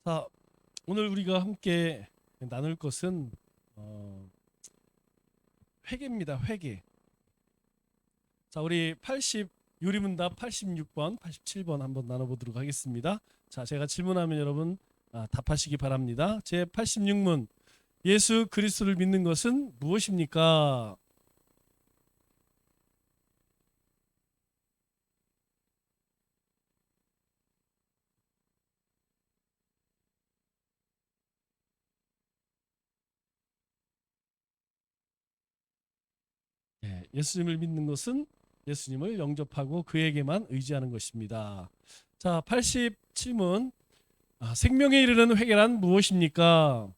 자, 오늘 우리가 함께 나눌 것은 회개입니다. 회개. 자, 우리 80 요리문답 86번, 87번 한번 나눠보도록 하겠습니다. 자, 제가 질문하면 여러분 답하시기 바랍니다. 제 86문, 예수 그리스도를 믿는 것은 무엇입니까? 예수님을 믿는 것은 예수님을 영접하고 그에게만 의지하는 것입니다. 자, 87문, 생명에 이르는 회개란 무엇입니까?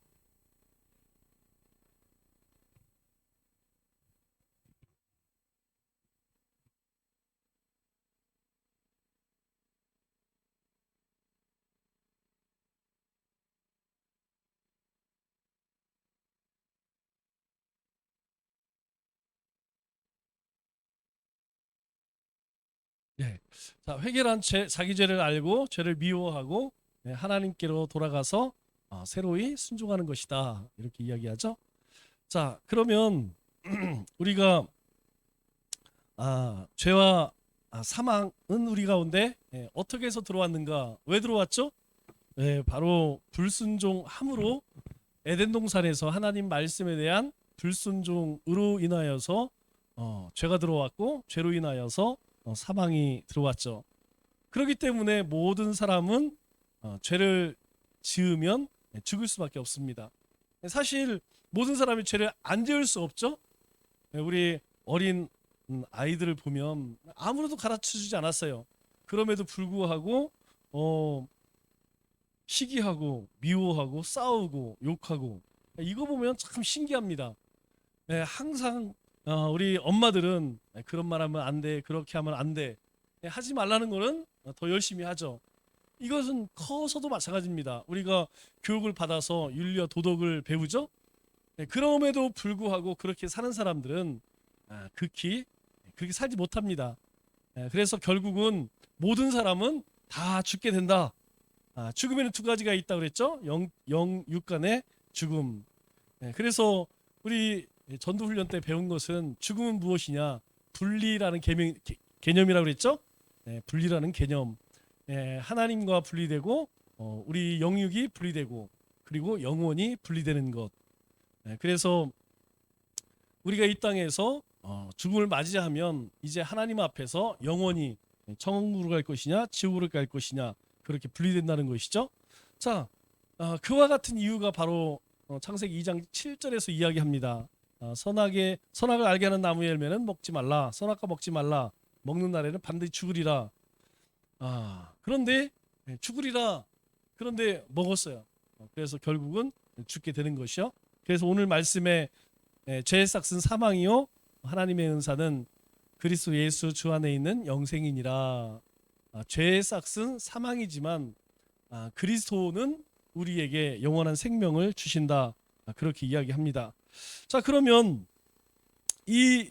네. 자, 회개란 자기 죄를 알고 죄를 미워하고 하나님께로 돌아가서 새로이 순종하는 것이다. 이렇게 이야기하죠. 자, 그러면 우리가 죄와 사망은 우리 가운데 어떻게 해서 들어왔는가? 왜 들어왔죠? 바로 불순종함으로 에덴 동산에서 하나님 말씀에 대한 불순종으로 인하여서 죄가 들어왔고 죄로 인하여서 사망이 들어왔죠. 그렇기 때문에 모든 사람은 죄를 지으면 죽을 수밖에 없습니다. 사실 모든 사람이 죄를 안 지을 수 없죠. 우리 어린 아이들을 보면 아무도 가르쳐주지 않았어요. 그럼에도 불구하고 시기하고 미워하고 싸우고 욕하고 이거 보면 참 신기합니다. 항상 우리 엄마들은 그런 말 하면 안 돼, 그렇게 하면 안 돼, 하지 말라는 거는 더 열심히 하죠. 이것은 커서도 마찬가지입니다. 우리가 교육을 받아서 윤리와 도덕을 배우죠. 그럼에도 불구하고 그렇게 사는 사람들은 극히 그렇게 살지 못합니다. 그래서 결국은 모든 사람은 다 죽게 된다. 죽음에는 두 가지가 있다고 그랬죠. 영육간의 죽음. 그래서 우리 전도훈련 때 배운 것은 죽음은 무엇이냐? 분리라는 개념이라고 그랬죠. 분리라는 개념. 하나님과 분리되고 우리 영육이 분리되고 그리고 영혼이 분리되는 것. 그래서 우리가 이 땅에서 죽음을 맞이하면 이제 하나님 앞에서 영원히 천국으로 갈 것이냐 지옥으로 갈 것이냐 그렇게 분리된다는 것이죠. 자, 그와 같은 이유가 바로 창세기 2장 7절에서 이야기합니다. 선악을 알게 하는 나무 열매는 먹지 말라. 선악과 먹지 말라. 먹는 날에는 반드시 죽으리라. 그런데 죽으리라. 그런데 먹었어요. 그래서 결국은 죽게 되는 것이요. 그래서 오늘 말씀에 죄의 싹은 사망이요 하나님의 은사는 그리스도 예수 주 안에 있는 영생이니라. 죄의 싹은 사망이지만 그리스도는 우리에게 영원한 생명을 주신다. 그렇게 이야기합니다. 자, 그러면 이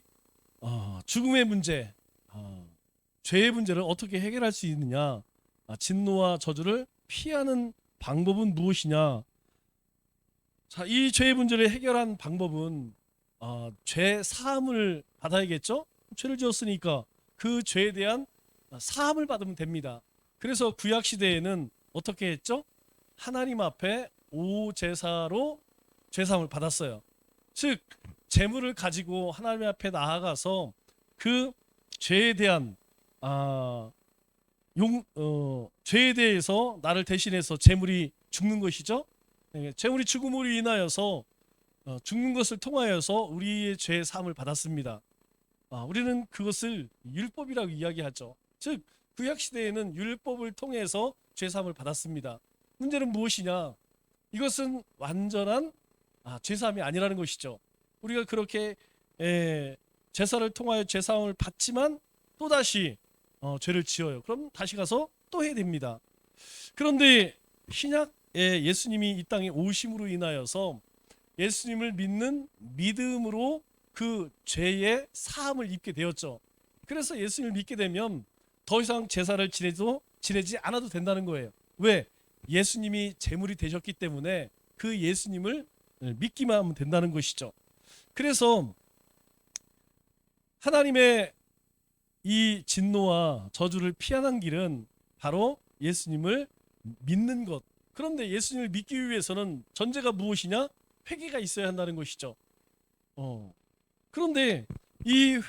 죽음의 문제, 죄의 문제를 어떻게 해결할 수 있느냐? 진노와 저주를 피하는 방법은 무엇이냐? 자, 이 죄의 문제를 해결한 방법은 죄 사함을 받아야겠죠? 죄를 지었으니까 그 죄에 대한 사함을 받으면 됩니다. 그래서 구약 시대에는 어떻게 했죠? 하나님 앞에 오제사로 죄 사함을 받았어요. 즉 재물을 가지고 하나님 앞에 나아가서 그 죄에 대한 죄에 대해서 나를 대신해서 재물이 죽는 것이죠. 재물이 죽음으로 인하여서 죽는 것을 통하여서 우리의 죄 사함을 받았습니다. 우리는 그것을 율법이라고 이야기하죠. 즉 구약 시대에는 율법을 통해서 죄 사함을 받았습니다. 문제는 무엇이냐? 이것은 완전한 죄 사함이 아니라는 것이죠. 우리가 그렇게 제사를 통하여 죄 사함을 받지만 또 다시 죄를 지어요. 그럼 다시 가서 또 해야 됩니다. 그런데 신약에 예수님이 이 땅에 오심으로 인하여서 예수님을 믿는 믿음으로 그 죄의 사함을 입게 되었죠. 그래서 예수님을 믿게 되면 더 이상 제사를 지내지 않아도 된다는 거예요. 왜? 예수님이 제물이 되셨기 때문에 그 예수님을 믿기만 하면 된다는 것이죠. 그래서 하나님의 이 진노와 저주를 피하는 길은 바로 예수님을 믿는 것. 그런데 예수님을 믿기 위해서는 전제가 무엇이냐? 회개가 있어야 한다는 것이죠. 그런데 이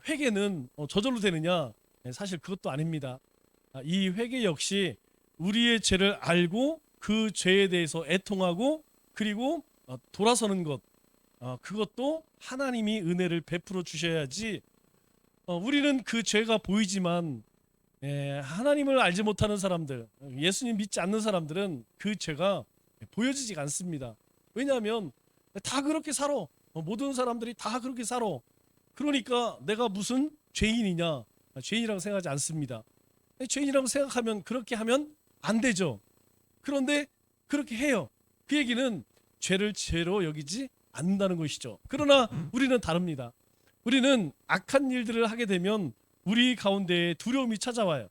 회개는 저절로 되느냐? 사실 그것도 아닙니다. 이 회개 역시 우리의 죄를 알고 그 죄에 대해서 애통하고 그리고 돌아서는 것, 그것도 하나님이 은혜를 베풀어 주셔야지. 우리는 그 죄가 보이지만 하나님을 알지 못하는 사람들, 예수님 믿지 않는 사람들은 그 죄가 보여지지가 않습니다. 왜냐하면 다 그렇게 살아. 모든 사람들이 다 그렇게 살아. 그러니까 내가 무슨 죄인이냐? 죄인이라고 생각하지 않습니다. 죄인이라고 생각하면 그렇게 하면 안 되죠. 그런데 그렇게 해요. 그 얘기는 죄를 죄로 여기지 않는다는 것이죠. 그러나 우리는 다릅니다. 우리는 악한 일들을 하게 되면 우리 가운데에 두려움이 찾아와요.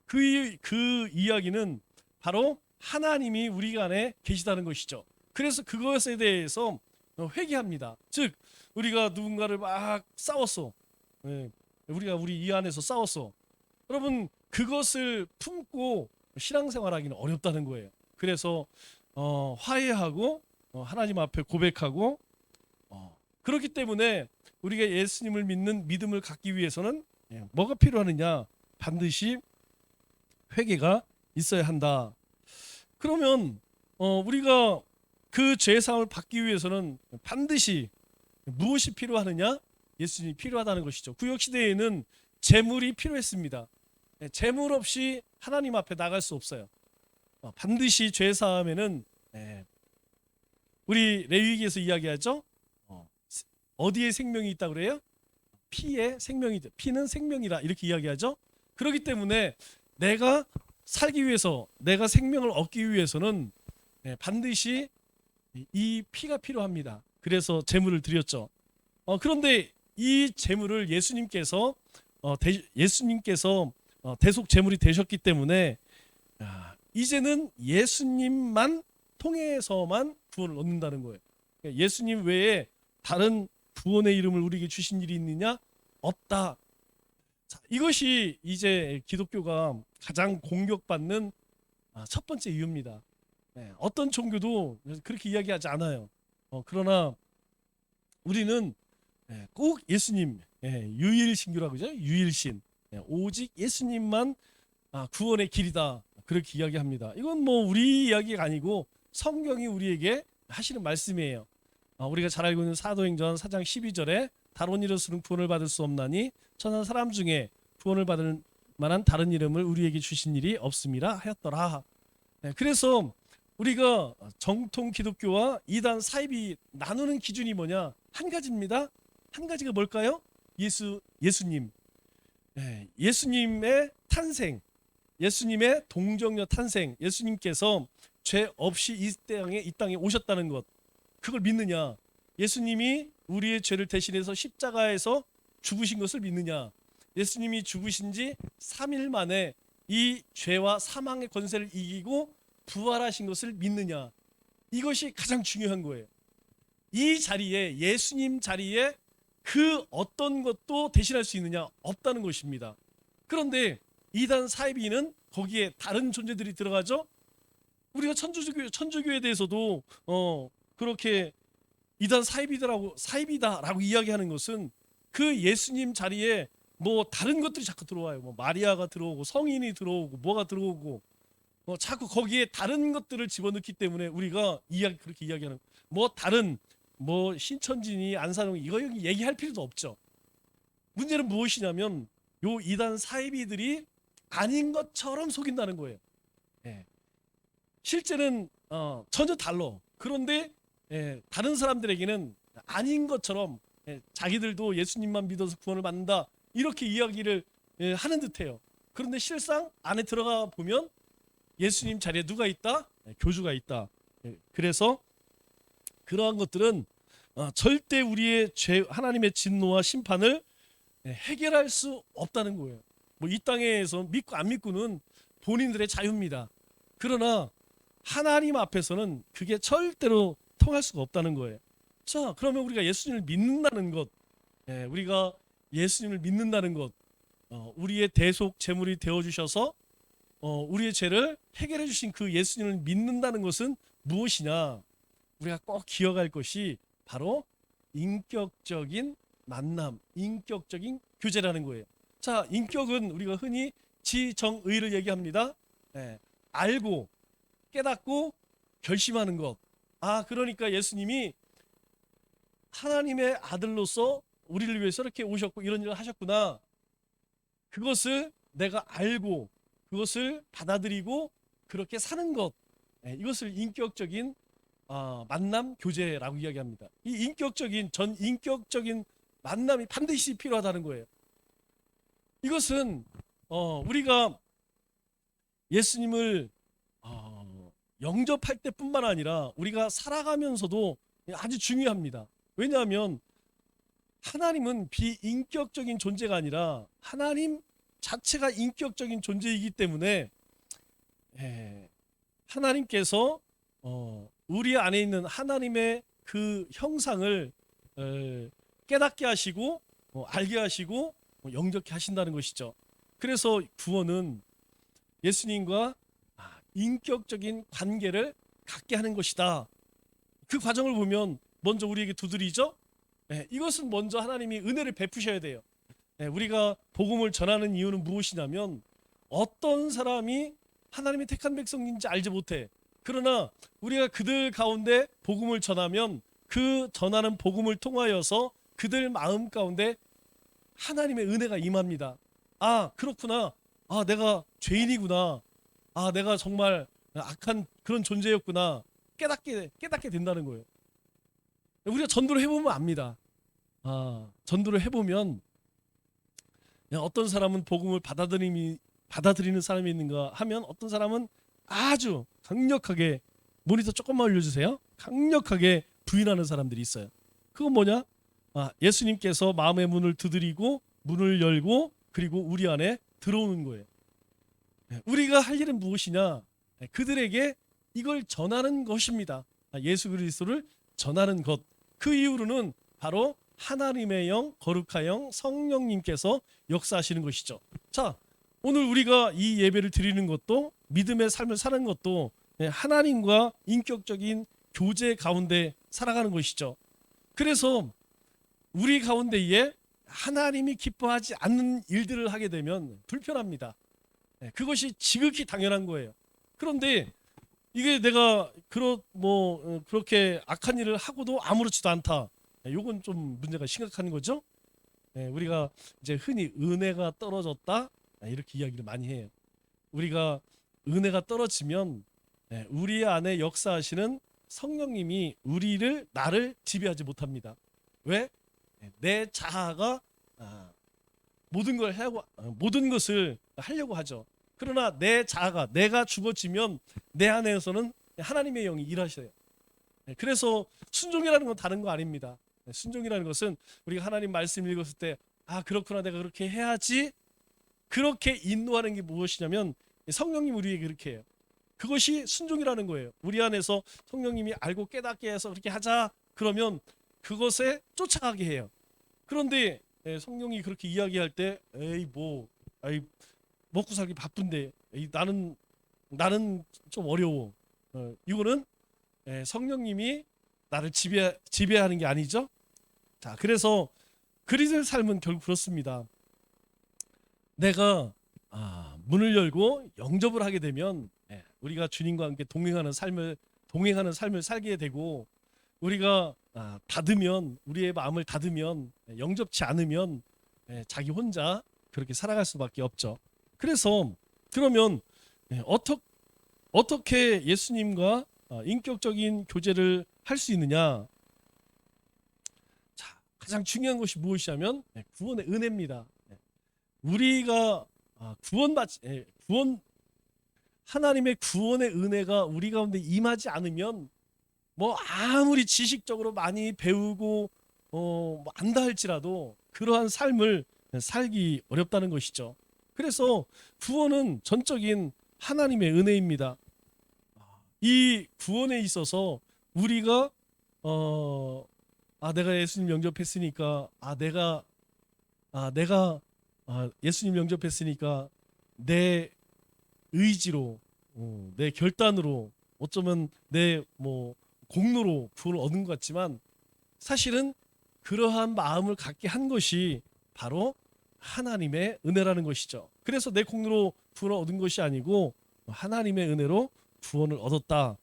그 이야기는 바로 하나님이 우리 안에 계시다는 것이죠. 그래서 그것에 대해서 회개합니다. 즉 우리가 누군가를 막 싸웠어. 우리가 우리 이 안에서 싸웠어. 여러분 그것을 품고 신앙생활하기는 어렵다는 거예요. 그래서 화해하고 하나님 앞에 고백하고 그렇기 때문에 우리가 예수님을 믿는 믿음을 갖기 위해서는 뭐가 필요하느냐? 반드시 회개가 있어야 한다. 그러면 우리가 그 죄사함을 받기 위해서는 반드시 무엇이 필요하느냐? 예수님이 필요하다는 것이죠. 구약 시대에는 제물이 필요했습니다. 제물 없이 하나님 앞에 나갈 수 없어요. 반드시 죄사함에는 우리 레위기에서 이야기하죠. 어디에 생명이 있다 그래요? 피에 생명이 있다. 피는 생명이라 이렇게 이야기하죠. 그렇기 때문에 내가 살기 위해서 내가 생명을 얻기 위해서는 반드시 이 피가 필요합니다. 그래서 제물을 드렸죠. 그런데 이 제물을 예수님께서 대속 제물이 되셨기 때문에 이제는 예수님만 통해서만 구원을 얻는다는 거예요. 예수님 외에 다른 구원의 이름을 우리에게 주신 일이 있느냐? 없다. 자, 이것이 이제 기독교가 가장 공격받는 첫 번째 이유입니다. 어떤 종교도 그렇게 이야기하지 않아요. 그러나 우리는 꼭 예수님, 유일신교라고 그러죠. 유일신, 오직 예수님만 구원의 길이다. 그렇게 이야기합니다. 이건 뭐 우리 이야기가 아니고 성경이 우리에게 하시는 말씀이에요. 우리가 잘 알고 있는 사도행전 4장 12절에 다른 이로서는 구원을 받을 수 없나니 천한 사람 중에 구원을 받을 만한 다른 이름을 우리에게 주신 일이 없음이라 하였더라. 그래서 우리가 정통 기독교와 이단 사입이 나누는 기준이 뭐냐? 한 가지입니다. 한 가지가 뭘까요? 예수님. 예수님의 탄생, 예수님의 동정녀 탄생, 예수님께서 죄 없이 이 땅에 오셨다는 것, 그걸 믿느냐? 예수님이 우리의 죄를 대신해서 십자가에서 죽으신 것을 믿느냐? 예수님이 죽으신 지 3일 만에 이 죄와 사망의 권세를 이기고 부활하신 것을 믿느냐? 이것이 가장 중요한 거예요. 이 자리에, 예수님 자리에 그 어떤 것도 대신할 수 있느냐? 없다는 것입니다. 그런데 이단 사이비는 거기에 다른 존재들이 들어가죠. 우리가 천주교에 대해서도 그렇게 이단 사이비다라고 이야기하는 것은 그 예수님 자리에 뭐 다른 것들이 자꾸 들어와요. 뭐 마리아가 들어오고 성인이 들어오고 뭐가 들어오고 자꾸 거기에 다른 것들을 집어넣기 때문에 우리가 그렇게 이야기하는 뭐 다른 뭐 신천지니 안산홍 이거 얘기할 필요도 없죠. 문제는 무엇이냐면 요 이단 사이비들이 아닌 것처럼 속인다는 거예요. 실제는 전혀 달라. 그런데 다른 사람들에게는 아닌 것처럼 자기들도 예수님만 믿어서 구원을 받는다 이렇게 이야기를 하는 듯해요. 그런데 실상 안에 들어가 보면 예수님 자리에 누가 있다? 교주가 있다. 그래서 그러한 것들은 절대 우리의 하나님의 진노와 심판을 해결할 수 없다는 거예요. 뭐 이 땅에서 믿고 안 믿고는 본인들의 자유입니다. 그러나 하나님 앞에서는 그게 절대로 통할 수가 없다는 거예요. 자, 그러면 우리가 예수님을 믿는다는 것, 우리가 예수님을 믿는다는 것, 우리의 대속 제물이 되어 주셔서 우리의 죄를 해결해 주신 그 예수님을 믿는다는 것은 무엇이냐? 우리가 꼭 기억할 것이 바로 인격적인 만남, 인격적인 교제라는 거예요. 자, 인격은 우리가 흔히 지정의를 얘기합니다. 알고 깨닫고 결심하는 것. 그러니까 예수님이 하나님의 아들로서 우리를 위해서 이렇게 오셨고 이런 일을 하셨구나. 그것을 내가 알고 그것을 받아들이고 그렇게 사는 것. 이것을 인격적인 만남 교제라고 이야기합니다. 이 인격적인 전인격적인 만남이 반드시 필요하다는 거예요. 이것은 우리가 예수님을 영접할 때뿐만 아니라 우리가 살아가면서도 아주 중요합니다. 왜냐하면 하나님은 비인격적인 존재가 아니라 하나님 자체가 인격적인 존재이기 때문에 하나님께서 우리 안에 있는 하나님의 그 형상을 깨닫게 하시고 알게 하시고 영접케 하신다는 것이죠. 그래서 구원은 예수님과 인격적인 관계를 갖게 하는 것이다. 그 과정을 보면 먼저 우리에게 두드리죠. 이것은 먼저 하나님이 은혜를 베푸셔야 돼요. 우리가 복음을 전하는 이유는 무엇이냐면 어떤 사람이 하나님의 택한 백성인지 알지 못해. 그러나 우리가 그들 가운데 복음을 전하면 그 전하는 복음을 통하여서 그들 마음 가운데 하나님의 은혜가 임합니다. 그렇구나. 내가 죄인이구나. 내가 정말 악한 그런 존재였구나. 깨닫게 된다는 거예요. 우리가 전도를 해보면 압니다. 전도를 해보면 어떤 사람은 복음을 받아들이는 사람이 있는가 하면 어떤 사람은 아주 강력하게, 모니터 조금만 올려주세요. 강력하게 부인하는 사람들이 있어요. 그건 뭐냐? 예수님께서 마음의 문을 두드리고 문을 열고 그리고 우리 안에 들어오는 거예요. 우리가 할 일은 무엇이냐? 그들에게 이걸 전하는 것입니다. 예수 그리스도를 전하는 것. 그 이후로는 바로 하나님의 영, 거룩한 영, 성령님께서 역사하시는 것이죠. 자, 오늘 우리가 이 예배를 드리는 것도 믿음의 삶을 사는 것도 하나님과 인격적인 교제 가운데 살아가는 것이죠. 그래서 우리 가운데에 하나님이 기뻐하지 않는 일들을 하게 되면 불편합니다. 그것이 지극히 당연한 거예요. 그런데 이게 내가 그렇게 악한 일을 하고도 아무렇지도 않다. 이건 좀 문제가 심각한 거죠. 우리가 이제 흔히 은혜가 떨어졌다 이렇게 이야기를 많이 해요. 우리가 은혜가 떨어지면 우리 안에 역사하시는 성령님이 나를 지배하지 못합니다. 왜? 내 자아가 모든 것을 하려고 하죠. 그러나 내 자아가 내가 죽어지면 내 안에서는 하나님의 영이 일하셔요. 그래서 순종이라는 건 다른 거 아닙니다. 순종이라는 것은 우리가 하나님 말씀 읽었을 때 그렇구나, 내가 그렇게 해야지, 그렇게 인도하는 게 무엇이냐면 성령님 우리에게 그렇게 해요. 그것이 순종이라는 거예요. 우리 안에서 성령님이 알고 깨닫게 해서 그렇게 하자 그러면 그것에 쫓아가게 해요. 그런데 성령이 그렇게 이야기할 때 먹고 살기 바쁜데 나는 좀 어려워. 이거는 성령님이 나를 지배하는 게 아니죠. 자, 그래서 그리스도의 삶은 결국 그렇습니다. 내가 문을 열고 영접을 하게 되면 우리가 주님과 함께 동행하는 삶을 살게 되고, 우리가 우리의 마음을 닫으면, 영접치 않으면 자기 혼자 그렇게 살아갈 수밖에 없죠. 그러면 어떻게 예수님과 인격적인 교제를 할 수 있느냐? 자, 가장 중요한 것이 무엇이냐면 구원의 은혜입니다. 우리가 하나님의 구원의 은혜가 우리 가운데 임하지 않으면 아무리 지식적으로 많이 배우고 안다 할지라도 그러한 삶을 살기 어렵다는 것이죠. 그래서 구원은 전적인 하나님의 은혜입니다. 이 구원에 있어서 우리가 내가 예수님 영접했으니까 내가 예수님 영접했으니까 내 의지로 내 결단으로 어쩌면 내 공로로 구원을 얻은 것 같지만 사실은 그러한 마음을 갖게 한 것이 바로 하나님의 은혜라는 것이죠. 그래서 내 공로로 구원을 얻은 것이 아니고 하나님의 은혜로 구원을 얻었다.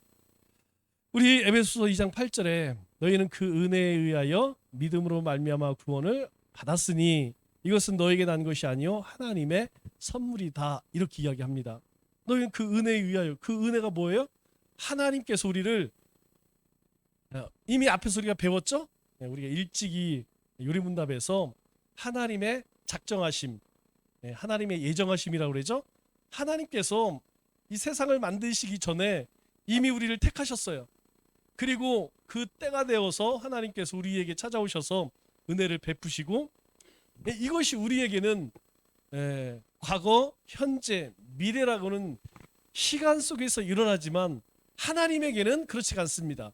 우리 에베소서 2장 8절에 너희는 그 은혜에 의하여 믿음으로 말미암아 구원을 받았으니 이것은 너에게 난 것이 아니요 하나님의 선물이다. 이렇게 이야기합니다. 너희는 그 은혜에 의하여, 그 은혜가 뭐예요? 하나님께서 우리를 이미 앞에서 우리가 배웠죠? 우리가 일찍이 요리문답에서 하나님의 작정하심, 하나님의 예정하심이라고 그러죠. 하나님께서 이 세상을 만드시기 전에 이미 우리를 택하셨어요. 그리고 그 때가 되어서 하나님께서 우리에게 찾아오셔서 은혜를 베푸시고 이것이 우리에게는 과거, 현재, 미래라고는 시간 속에서 일어나지만 하나님에게는 그렇지 않습니다.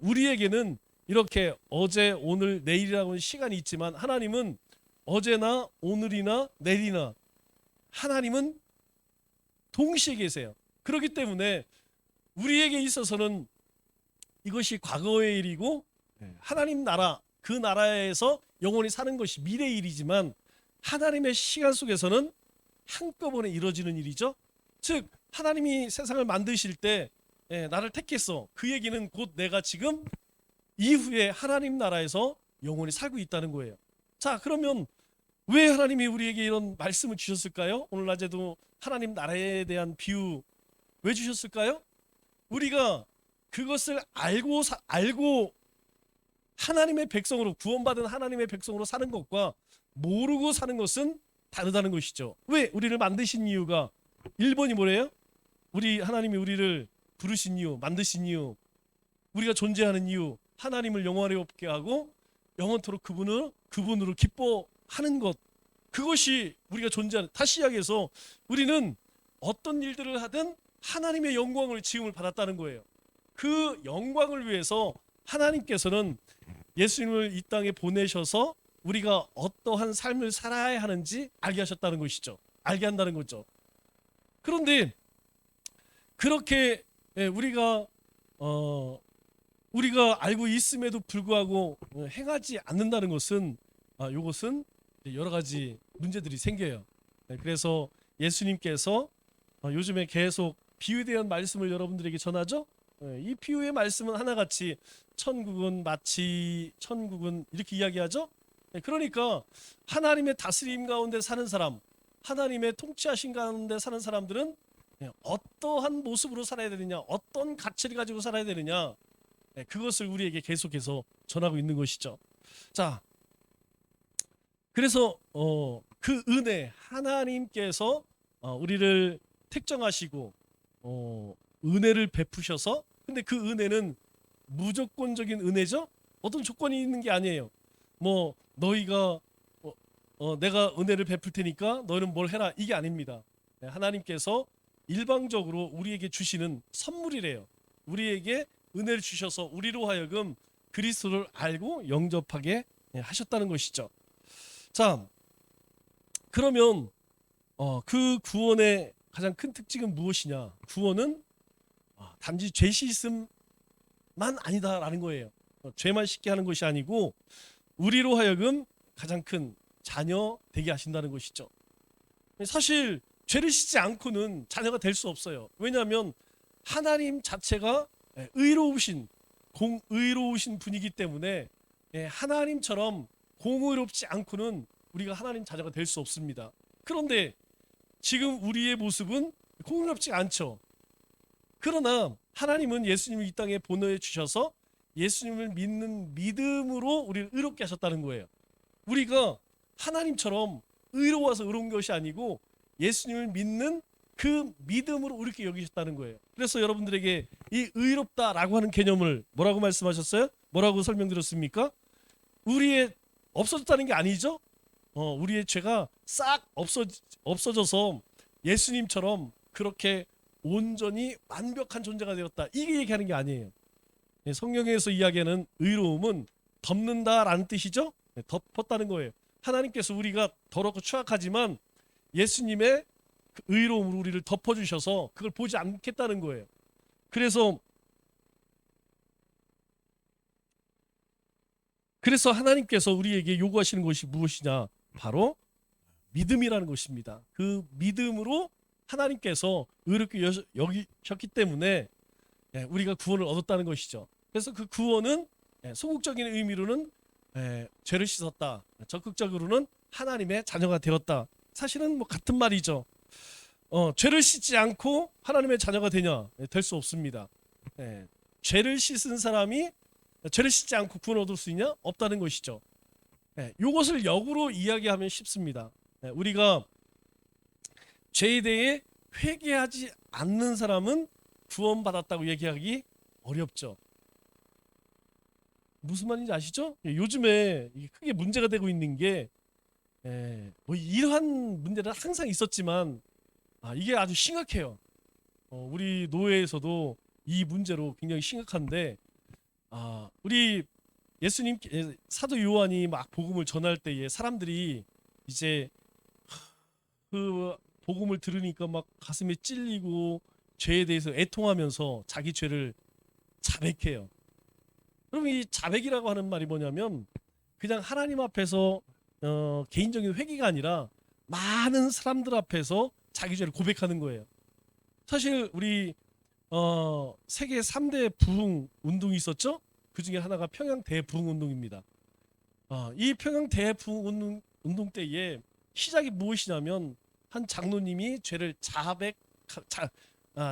우리에게는 이렇게 어제, 오늘, 내일이라고는 시간이 있지만 하나님은 어제나 오늘이나 내일이나 하나님은 동시에 계세요. 그렇기 때문에 우리에게 있어서는 이것이 과거의 일이고 하나님 나라, 그 나라에서 영원히 사는 것이 미래의 일이지만 하나님의 시간 속에서는 한꺼번에 이루어지는 일이죠. 즉 하나님이 세상을 만드실 때 나를 택했어. 그 얘기는 곧 내가 지금 이후에 하나님 나라에서 영원히 살고 있다는 거예요. 자, 그러면 왜 하나님이 우리에게 이런 말씀을 주셨을까요? 오늘 낮에도 하나님 나라에 대한 비유 왜 주셨을까요? 우리가 그것을 알고 하나님의 백성으로, 구원받은 하나님의 백성으로 사는 것과 모르고 사는 것은 다르다는 것이죠. 왜? 우리를 만드신 이유가 1번이 뭐래요? 하나님이 우리를 부르신 이유, 만드신 이유, 우리가 존재하는 이유, 하나님을 영원하게 하고 영원토록 그분으로 기뻐하는 것, 그것이 우리가 존재하는, 다시 이야기해서 우리는 어떤 일들을 하든 하나님의 영광을 지음을 받았다는 거예요. 그 영광을 위해서 하나님께서는 예수님을 이 땅에 보내셔서 우리가 어떠한 삶을 살아야 하는지 알게 하셨다는 것이죠. 알게 한다는 거죠. 그런데 그렇게 우리가 알고 있음에도 불구하고 행하지 않는다는 것은 이것은 여러 가지 문제들이 생겨요. 그래서 예수님께서 요즘에 계속 비유에 대한 말씀을 여러분들에게 전하죠. 이 비유의 말씀은 하나같이 천국은 이렇게 이야기하죠. 그러니까 하나님의 다스림 가운데 사는 사람, 하나님의 통치하신 가운데 사는 사람들은 어떠한 모습으로 살아야 되느냐, 어떤 가치를 가지고 살아야 되느냐, 그것을 우리에게 계속해서 전하고 있는 것이죠. 자, 그래서 그 은혜, 하나님께서 우리를 택정하시고 은혜를 베푸셔서, 근데 그 은혜는 무조건적인 은혜죠. 어떤 조건이 있는 게 아니에요. 너희가 내가 은혜를 베풀 테니까 너희는 뭘 해라, 이게 아닙니다. 하나님께서 일방적으로 우리에게 주시는 선물이래요. 우리에게 은혜를 주셔서 우리로 하여금 그리스도를 알고 영접하게 하셨다는 것이죠. 자, 그러면 그 구원의 가장 큰 특징은 무엇이냐? 구원은 단지 죄 씻음만 아니다라는 거예요. 죄만 씻게 하는 것이 아니고 우리로 하여금 가장 큰 자녀 되게 하신다는 것이죠. 사실 죄를 씻지 않고는 자녀가 될 수 없어요. 왜냐하면 하나님 자체가 의로우신 분이기 때문에 하나님처럼 공의롭지 않고는 우리가 하나님 자녀가 될 수 없습니다. 그런데 지금 우리의 모습은 공의롭지 않죠. 그러나 하나님은 예수님을 이 땅에 보내주셔서 예수님을 믿는 믿음으로 우리를 의롭게 하셨다는 거예요. 우리가 하나님처럼 의로워서 의로운 것이 아니고 예수님을 믿는 그 믿음으로 의롭게 여기셨다는 거예요. 그래서 여러분들에게 이 의롭다라고 하는 개념을 뭐라고 말씀하셨어요? 뭐라고 설명드렸습니까? 우리의 없어졌다는 게 아니죠. 우리의 죄가 싹 없어져서 예수님처럼 그렇게 온전히 완벽한 존재가 되었다. 이게 얘기하는 게 아니에요. 예, 성경에서 이야기하는 의로움은 덮는다라는 뜻이죠. 예, 덮었다는 거예요. 하나님께서 우리가 더럽고 추악하지만 예수님의 그 의로움으로 우리를 덮어주셔서 그걸 보지 않겠다는 거예요. 그래서 하나님께서 우리에게 요구하시는 것이 무엇이냐? 바로 믿음이라는 것입니다. 그 믿음으로 하나님께서 의롭게 여기셨기 때문에 우리가 구원을 얻었다는 것이죠. 그래서 그 구원은 소극적인 의미로는 죄를 씻었다. 적극적으로는 하나님의 자녀가 되었다. 사실은 뭐 같은 말이죠. 죄를 씻지 않고 하나님의 자녀가 되냐? 될 수 없습니다. 죄를 씻은 사람이 죄를 씻지 않고 구원 얻을 수 있냐? 없다는 것이죠. 이것을 역으로 이야기하면 쉽습니다. 우리가 죄에 대해 회개하지 않는 사람은 구원받았다고 얘기하기 어렵죠. 무슨 말인지 아시죠? 요즘에 크게 문제가 되고 있는 게 뭐 이러한 문제는 항상 있었지만 이게 아주 심각해요. 우리 노예에서도 이 문제로 굉장히 심각한데 우리 예수님 사도 요한이 막 복음을 전할 때에 사람들이 이제 그 복음을 들으니까 막 가슴에 찔리고 죄에 대해서 애통하면서 자기 죄를 자백해요. 그럼 이 자백이라고 하는 말이 뭐냐면 그냥 하나님 앞에서 개인적인 회개가 아니라 많은 사람들 앞에서 자기 죄를 고백하는 거예요. 사실 우리 세계 3대 부흥 운동이 있었죠. 그 중에 하나가 평양 대부흥 운동입니다. 이 평양 대부흥 운동 때에 시작이 무엇이냐면 한 장로님이 죄를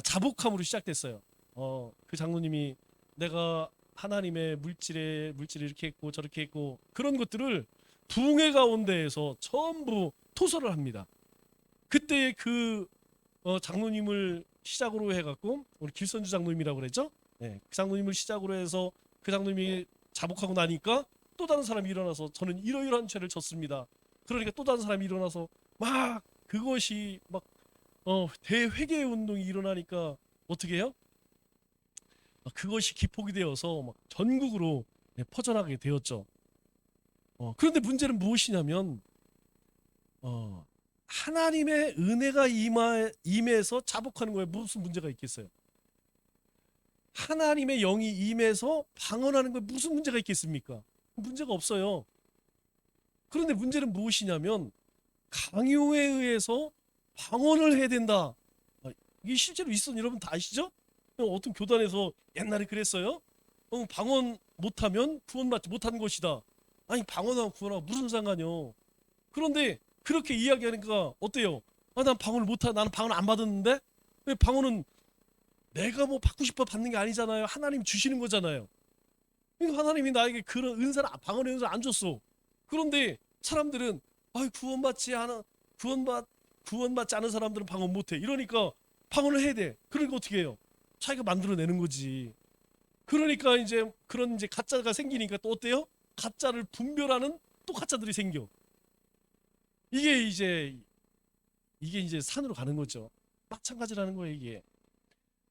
자복함으로 시작됐어요. 그 장로님이 내가 하나님의 물질에 이렇게 했고 저렇게 했고 그런 것들을 부흥회 가운데에서 전부 토설을 합니다. 그때 그 장로님을 시작으로 해갖고 우리 길선주 장로님이라고 그랬죠? 그 장로님을 시작으로 해서 그 장로님이 자복하고 나니까 또 다른 사람이 일어나서 저는 이러이러한 죄를 졌습니다. 그러니까 또 다른 사람이 일어나서 막 그것이 막 대회개 운동이 일어나니까 어떻게 해요? 그것이 기폭이 되어서 막 전국으로 퍼져나가게 되었죠. 그런데 문제는 무엇이냐면 하나님의 은혜가 임해서 자복하는 거에 무슨 문제가 있겠어요? 하나님의 영이 임해서 방언하는 거에 무슨 문제가 있겠습니까? 문제가 없어요. 그런데 문제는 무엇이냐면 강요에 의해서 방언을 해야 된다. 이게 실제로 있었는 여러분 다 아시죠? 어떤 교단에서 옛날에 그랬어요. 방언 못하면 구원받지 못하는 것이다. 아니 방언하고 구원하고 무슨 상관이요. 그런데 그렇게 이야기하니까 어때요? 난 방언을 못하, 나는 방언 안 받았는데? 왜 방언은 내가 뭐 받고 싶어 받는 게 아니잖아요. 하나님이 주시는 거잖아요. 그러니까 하나님이 나에게 그런 은사를 방언의 은사를 안 줬어. 그런데 사람들은 구원받지 않은 사람들은 방언 못해. 이러니까 방언을 해야 돼. 그러니까 어떻게 해요? 자기가 만들어내는 거지. 그러니까 이제 그런 이제 가짜가 생기니까 또 어때요? 가짜를 분별하는 또 가짜들이 생겨. 이게 이제 산으로 가는 거죠. 마찬가지라는 거예요, 이게.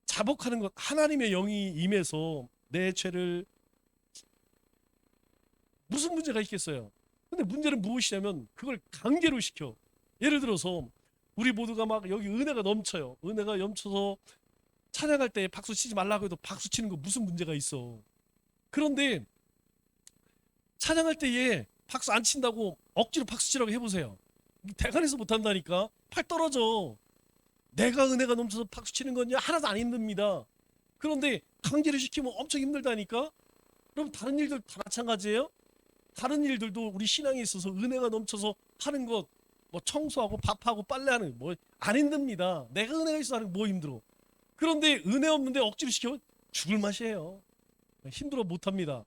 자복하는 것, 하나님의 영이 임해서 내 죄를 무슨 문제가 있겠어요? 근데 문제는 무엇이냐면 그걸 강제로 시켜. 예를 들어서 우리 모두가 막 여기 은혜가 넘쳐요. 은혜가 넘쳐서 찬양할 때 박수 치지 말라고 해도 박수 치는 거 무슨 문제가 있어. 그런데 찬양할 때에 박수 안 친다고 억지로 박수 치라고 해보세요. 대관에서 못한다니까. 팔 떨어져. 내가 은혜가 넘쳐서 박수 치는 건요 하나도 안 힘듭니다. 그런데 강제로 시키면 엄청 힘들다니까. 그럼 다른 일들 다 마찬가지예요. 다른 일들도 우리 신앙에 있어서 은혜가 넘쳐서 하는 것, 뭐 청소하고 밥하고 빨래하는 뭐 안 힘듭니다. 내가 은혜가 있어 하는 뭐 힘들어. 그런데 은혜 없는데 억지로 시키면 죽을 맛이에요. 힘들어 못합니다.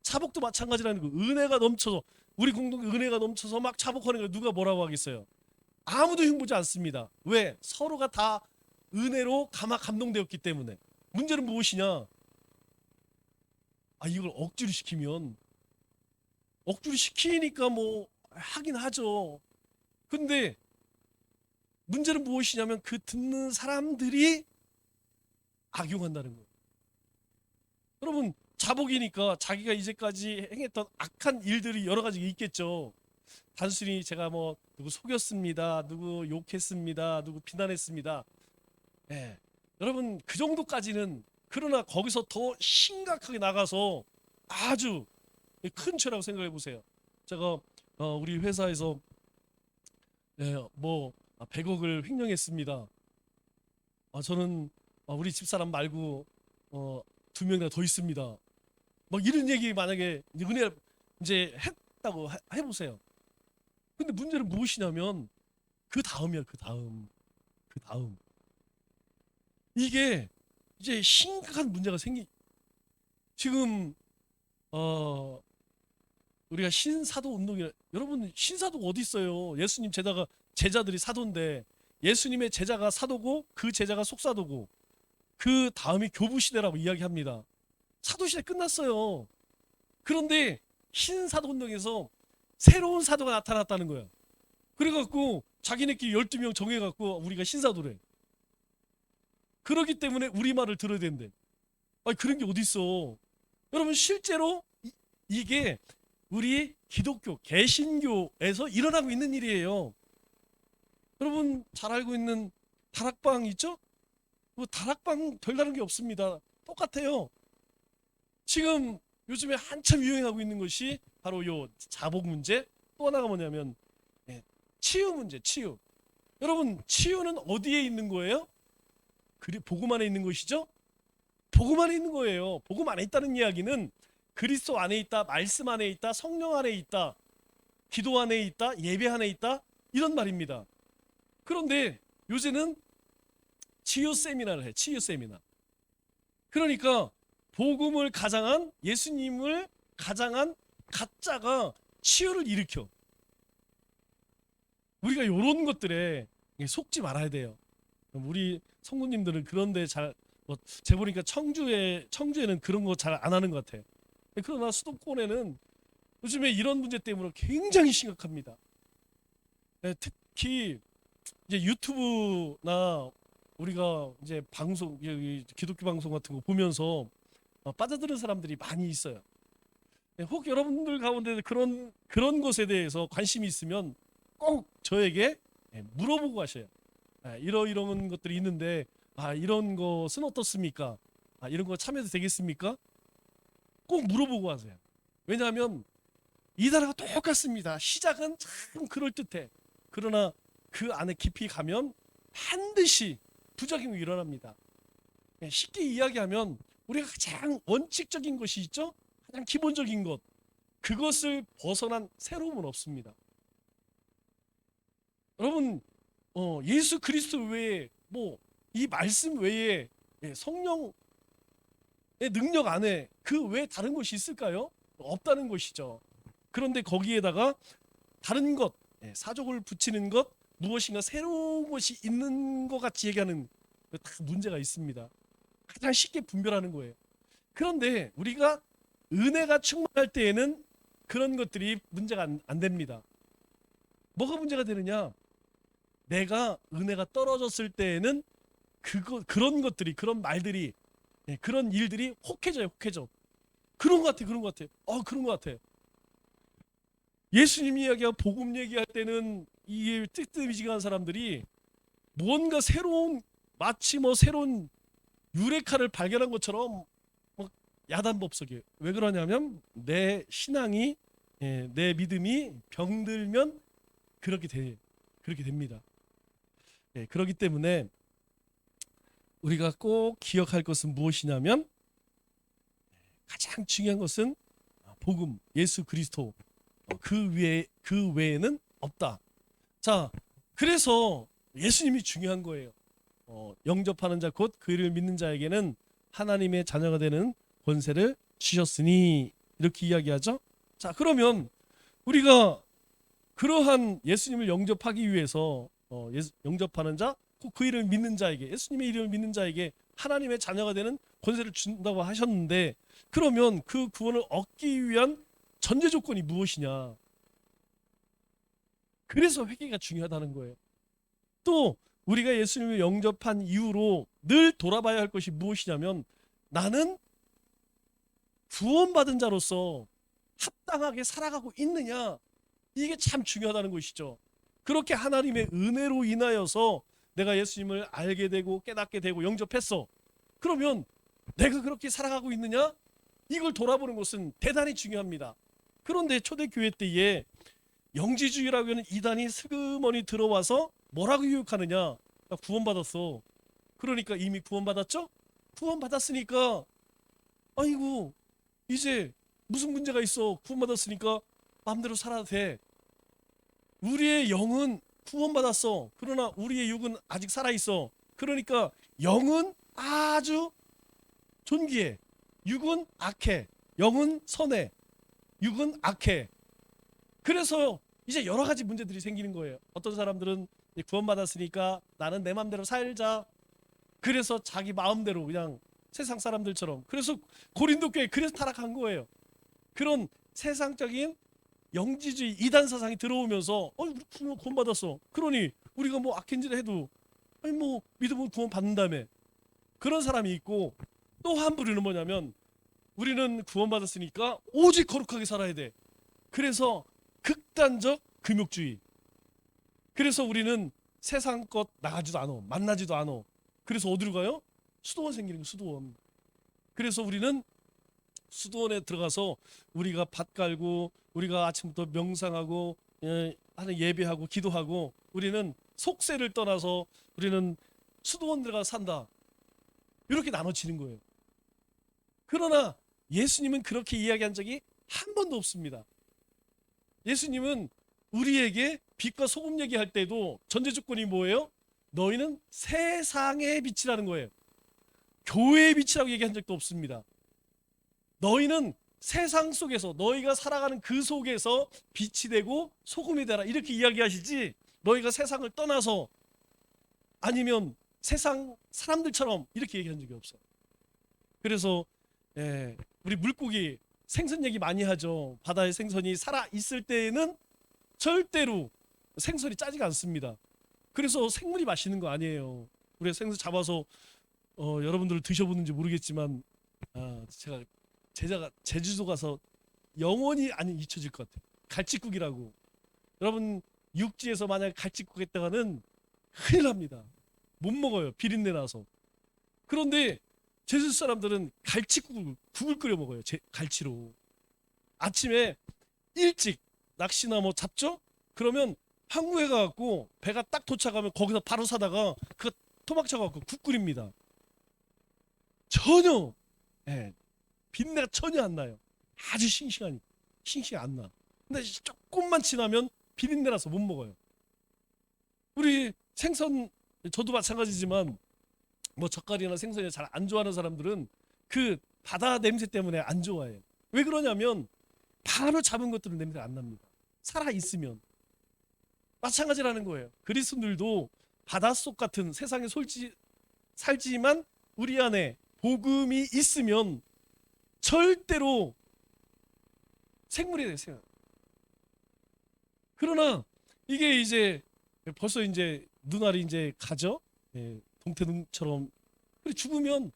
차복도 마찬가지라는 거. 은혜가 넘쳐서 우리 공동체 은혜가 넘쳐서 막 차복하는 거 누가 뭐라고 하겠어요? 아무도 흉보지 않습니다. 왜? 서로가 다 은혜로 감동되었기 때문에. 문제는 무엇이냐? 이걸 억지로 시키니까 뭐 하긴 하죠. 근데 문제는 무엇이냐면 그 듣는 사람들이 악용한다는 거예요. 여러분, 자복이니까 자기가 이제까지 행했던 악한 일들이 여러 가지가 있겠죠. 단순히 제가 뭐 누구 속였습니다, 누구 욕했습니다, 누구 비난했습니다. 예. 여러분, 그 정도까지는, 그러나 거기서 더 심각하게 나가서 아주 큰 죄라고 생각해 보세요. 제가 우리 회사에서 뭐 100억을 횡령했습니다. 저는 우리 집사람 말고 두 명이나 더 있습니다. 뭐 이런 얘기 만약에 은혜 이제 했다고 해보세요. 근데 문제는 무엇이냐면 그 다음이야. 그 다음 이게 이제 심각한 문제가 지금 우리가 신사도 운동이, 여러분 신사도 어디 있어요? 예수님 제자들이 사도인데, 예수님의 제자가 사도고 그 제자가 속사도고 그 다음이 교부 시대라고 이야기합니다. 사도 시대 끝났어요. 그런데 신사도 운동에서 새로운 사도가 나타났다는 거야. 그래갖고 자기네끼리 12명 정해갖고 우리가 신사도래. 그러기 때문에 우리 말을 들어야 된대. 아니, 그런 게 어디 있어? 여러분, 실제로 이게 우리 기독교 개신교에서 일어나고 있는 일이에요. 여러분 잘 알고 있는 다락방 있죠? 뭐 다락방 별다른 게 없습니다. 똑같아요. 지금 요즘에 한참 유행하고 있는 것이 바로 요 자복 문제, 또 하나가 뭐냐면 치유 문제. 치유. 여러분, 치유는 어디에 있는 거예요? 복음 안에 있는 것이죠? 복음 안에 있는 거예요. 복음 안에 있다는 이야기는 그리스도 안에 있다, 말씀 안에 있다, 성령 안에 있다, 기도 안에 있다, 예배 안에 있다, 이런 말입니다. 그런데 요새는 치유 세미나를 해. 치유 세미나. 그러니까 복음을 가장한, 예수님을 가장한 가짜가 치유를 일으켜. 우리가 이런 것들에 속지 말아야 돼요. 우리 성도님들은 그런데 제가 보니까 청주에는 그런 거 잘 안 하는 것 같아요. 그러나 수도권에는 요즘에 이런 문제 때문에 굉장히 심각합니다. 특히 이제 유튜브나 우리가 이제 방송, 기독교 방송 같은 거 보면서 빠져드는 사람들이 많이 있어요. 혹 여러분들 가운데 그런 것에 대해서 관심이 있으면 꼭 저에게 물어보고 가셔요. 이런 것들이 있는데 이런 것은 어떻습니까? 이런 거 참여해도 되겠습니까? 꼭 물어보고 하세요. 왜냐하면 이 나라가 똑같습니다. 시작은 참 그럴듯해. 그러나 그 안에 깊이 가면 반드시 부작용이 일어납니다. 쉽게 이야기하면 우리가 가장 원칙적인 것이 있죠? 가장 기본적인 것. 그것을 벗어난 새로움은 없습니다. 여러분, 예수 그리스도 외에 이 말씀 외에 성령의 능력 안에 그 외에 다른 것이 있을까요? 없다는 것이죠. 그런데 거기에다가 다른 것, 사족을 붙이는 것, 무엇인가 새로운 것이 있는 것 같이 얘기하는 다 문제가 있습니다. 가장 쉽게 분별하는 거예요. 그런데 우리가 은혜가 충만할 때에는 그런 것들이 문제가 안 됩니다. 뭐가 문제가 되느냐? 내가 은혜가 떨어졌을 때에는 그런 것들이, 그런 말들이, 그런 일들이 혹해져요. 그런 것 같아. 그런 것 같아. 예수님 이야기와 복음 얘기할 때는 이게 뜨뜻미지근한 사람들이 뭔가 마치 새로운 유레카를 발견한 것처럼 야단법석이에요. 왜 그러냐면 내 신앙이, 내 믿음이 병들면 그렇게 됩니다. 그렇기 때문에 우리가 꼭 기억할 것은 무엇이냐면 가장 중요한 것은 복음, 예수 그리스도, 그 외에는 없다. 자, 그래서 예수님이 중요한 거예요. 영접하는 자 곧 그 이름을 믿는 자에게는 하나님의 자녀가 되는 권세를 주셨으니, 이렇게 이야기하죠. 자, 그러면 우리가 그러한 예수님을 영접하기 위해서 영접하는 자 곧 그 이름을 믿는 자에게, 예수님의 이름을 믿는 자에게 하나님의 자녀가 되는 권세를 준다고 하셨는데, 그러면 그 구원을 얻기 위한 전제 조건이 무엇이냐? 그래서 회개가 중요하다는 거예요. 또 우리가 예수님을 영접한 이후로 늘 돌아봐야 할 것이 무엇이냐면 나는 구원받은 자로서 합당하게 살아가고 있느냐, 이게 참 중요하다는 것이죠. 그렇게 하나님의 은혜로 인하여서 내가 예수님을 알게 되고 깨닫게 되고 영접했어. 그러면 내가 그렇게 살아가고 있느냐, 이걸 돌아보는 것은 대단히 중요합니다. 그런데 초대교회 때에 영지주의라고 하는 이단이 슬그머니 들어와서 뭐라고 유혹하느냐, 나 구원받았어. 그러니까 이미 구원받았죠? 구원받았으니까 아이고 이제 무슨 문제가 있어, 구원받았으니까 마음대로 살아도 돼. 우리의 영은 구원받았어. 그러나 우리의 육은 아직 살아있어. 그러니까 영은 아주 존귀해, 육은 악해. 영은 선해, 육은 악해. 그래서 이제 여러 가지 문제들이 생기는 거예요. 어떤 사람들은 구원받았으니까 나는 내 마음대로 살자. 그래서 자기 마음대로 그냥 세상 사람들처럼. 그래서 고린도 교회 그래서 타락한 거예요. 그런 세상적인 영지주의 이단 사상이 들어오면서 우리 구원받았어. 그러니 우리가 뭐 악한 짓을 해도 아니 뭐 믿으면 구원 받는다며. 그런 사람이 있고, 또 한 부류는 뭐냐면 우리는 구원받았으니까 오직 거룩하게 살아야 돼. 그래서 극단적 금욕주의. 그래서 우리는 세상 것 나가지도 않아, 만나지도 않아. 그래서 어디로 가요? 수도원 생기는 거, 수도원. 그래서 우리는 수도원에 들어가서 우리가 밭 깔고 우리가 아침부터 명상하고 하는 예배하고 기도하고, 우리는 속세를 떠나서 우리는 수도원 들어가 산다. 이렇게 나눠지는 거예요. 그러나 예수님은 그렇게 이야기한 적이 한 번도 없습니다. 예수님은 우리에게 빛과 소금 얘기할 때도 전제 조건이 뭐예요? 너희는 세상의 빛이라는 거예요. 교회의 빛이라고 얘기한 적도 없습니다. 너희는 세상 속에서, 너희가 살아가는 그 속에서 빛이 되고 소금이 되라, 이렇게 이야기하시지, 너희가 세상을 떠나서 아니면 세상 사람들처럼 이렇게 얘기한 적이 없어요. 그래서 우리 물고기 생선 얘기 많이 하죠. 바다의 생선이 살아 있을 때에는 절대로 생선이 짜지가 않습니다. 그래서 생물이 맛있는 거 아니에요. 우리 생선 잡아서 여러분들 드셔보는지 모르겠지만 제가 제주도 가서 영원히 잊혀질 것 같아요. 갈치국이라고. 여러분 육지에서 만약 갈치국 했다가는 큰일 납니다. 못 먹어요, 비린내 나서. 그런데 제주 사람들은 갈치국을 끓여 먹어요. 갈치로. 아침에 일찍 낚시나 뭐 잡죠? 그러면 항구에 가갖고 배가 딱 도착하면 거기서 바로 사다가 그 토막 쳐갖고 국 끓입니다. 전혀 비린내가 전혀 안 나요. 아주 싱싱 안 나. 근데 조금만 지나면 비린내 나서 못 먹어요. 우리 생선, 저도 마찬가지지만 뭐 젓갈이나 생선이 잘 안 좋아하는 사람들은 그 바다 냄새 때문에 안 좋아해요. 왜 그러냐면 바로 잡은 것들은 냄새가 안 납니다. 살아 있으면. 마찬가지라는 거예요. 그리스도인들도 바닷속 같은 세상에 살지만 우리 안에 복음이 있으면 절대로 생물이 되세요. 그러나 이게 이제 벌써 이제 눈알이 이제 가죠. 동태눈처럼. 그리고 죽으면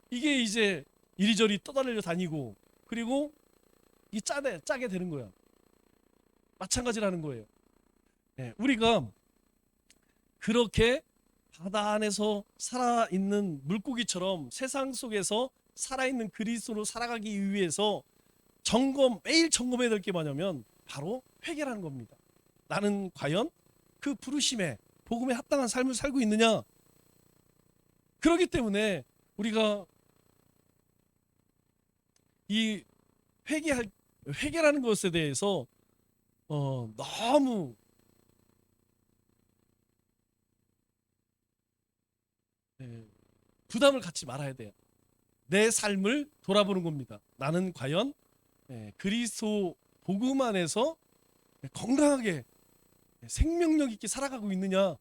이게 이제 이리저리 떠다니려 다니고, 그리고 이 짜게 되는 거야. 마찬가지라는 거예요. 우리가 그렇게 바다 안에서 살아있는 물고기처럼 세상 속에서 살아있는 그리스도로 살아가기 위해서 매일 점검해야 될 게 뭐냐면 바로 회개라는 겁니다. 나는 과연 그 부르심에, 복음에 합당한 삶을 살고 있느냐. 그렇기 때문에 우리가 이 회개라는 것에 대해서 너무 부담을 갖지 말아야 돼요. 내 삶을 돌아보는 겁니다. 나는 과연 그리스도 복음 안에서 건강하게 생명력 있게 살아가고 있느냐.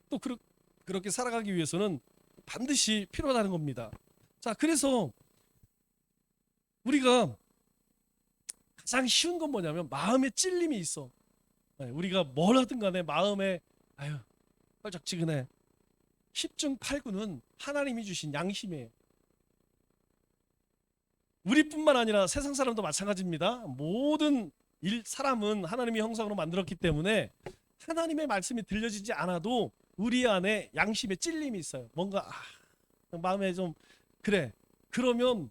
또 그렇게 살아가기 위해서는 반드시 필요하다는 겁니다. 자, 그래서 우리가 가장 쉬운 건 뭐냐면 마음에 찔림이 있어. 우리가 뭘 하든 간에 마음에 껄쩍지근해. 십중 팔구는 하나님이 주신 양심이에요. 우리뿐만 아니라 세상 사람도 마찬가지입니다. 모든 사람은 하나님의 형상으로 만들었기 때문에 하나님의 말씀이 들려지지 않아도 우리 안에 양심의 찔림이 있어요. 뭔가 마음에 좀 그래. 그러면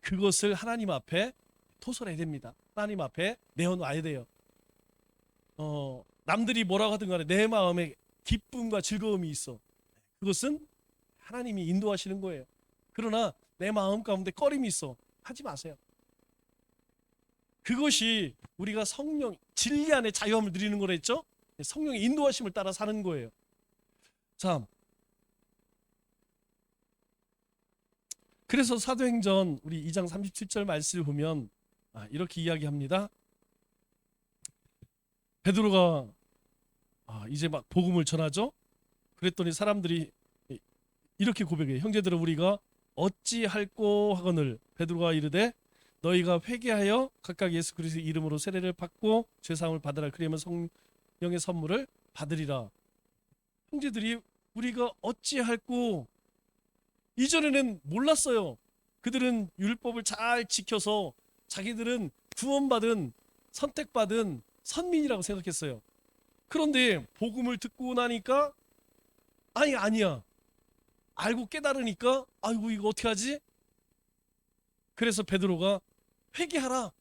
그것을 하나님 앞에 토설해야 됩니다. 하나님 앞에 내어놔야 돼요. 남들이 뭐라고 하든 간에 내 마음에 기쁨과 즐거움이 있어. 그것은 하나님이 인도하시는 거예요. 그러나 내 마음 가운데 꺼림이 있어. 하지 마세요. 그것이 우리가 성령, 진리 안에 자유함을 누리는 거라 했죠? 성령의 인도하심을 따라 사는 거예요. 자, 그래서 사도행전 우리 2장 37절 말씀을 보면 이렇게 이야기합니다. 베드로가 이제 막 복음을 전하죠. 그랬더니 사람들이 이렇게 고백해요. 형제들아 우리가 어찌할꼬 하거늘 베드로가 이르되 너희가 회개하여 각각 예수 그리스도의 이름으로 세례를 받고 죄사함을 받으라. 그리하면 성령의 선물을 받으리라. 형제들이 우리가 어찌할꼬, 이전에는 몰랐어요. 그들은 율법을 잘 지켜서 자기들은 구원받은 선택받은 선민이라고 생각했어요. 그런데 복음을 듣고 나니까 아니야. 알고 깨달으니까 아이고 이거 어떻게 하지? 그래서 베드로가 회개하라.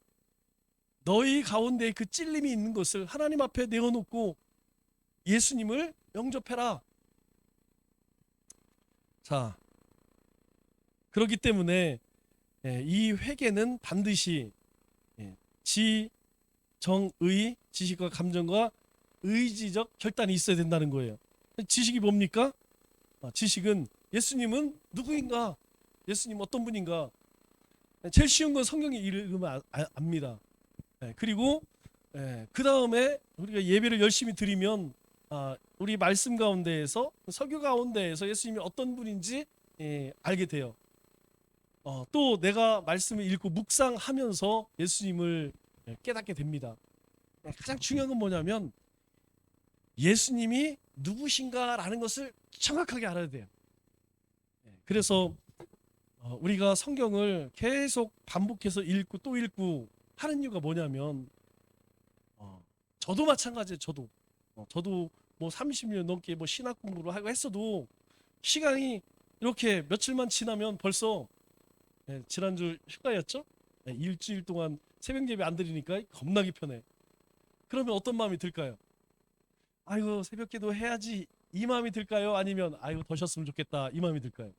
너희 가운데 그 찔림이 있는 것을 하나님 앞에 내어놓고 예수님을 영접해라. 자, 그렇기 때문에 이 회개는 반드시 지정의, 지식과 감정과 의지적 결단이 있어야 된다는 거예요. 지식이 뭡니까? 지식은 예수님은 누구인가? 예수님 어떤 분인가? 제일 쉬운 건 성경에 읽으면 압니다. 그리고 그 다음에 우리가 예배를 열심히 드리면 우리 말씀 가운데에서 설교 가운데에서 예수님이 어떤 분인지 알게 돼요. 또 내가 말씀을 읽고 묵상하면서 예수님을 깨닫게 됩니다. 가장 중요한 건 뭐냐면 예수님이 누구신가라는 것을 정확하게 알아야 돼요. 그래서 우리가 성경을 계속 반복해서 읽고 또 읽고 하는 이유가 뭐냐면 저도 마찬가지예요. 저도 뭐 30년 넘게 뭐 신학 공부를 하고 했어도 시간이 이렇게 며칠만 지나면 벌써 지난주 휴가였죠? 일주일 동안 새벽 예배 안 드리니까 겁나게 편해. 그러면 어떤 마음이 들까요? 아이고 새벽 기도 해야지 이 마음이 들까요? 아니면 아이고 더 쉬었으면 좋겠다 이 마음이 들까요?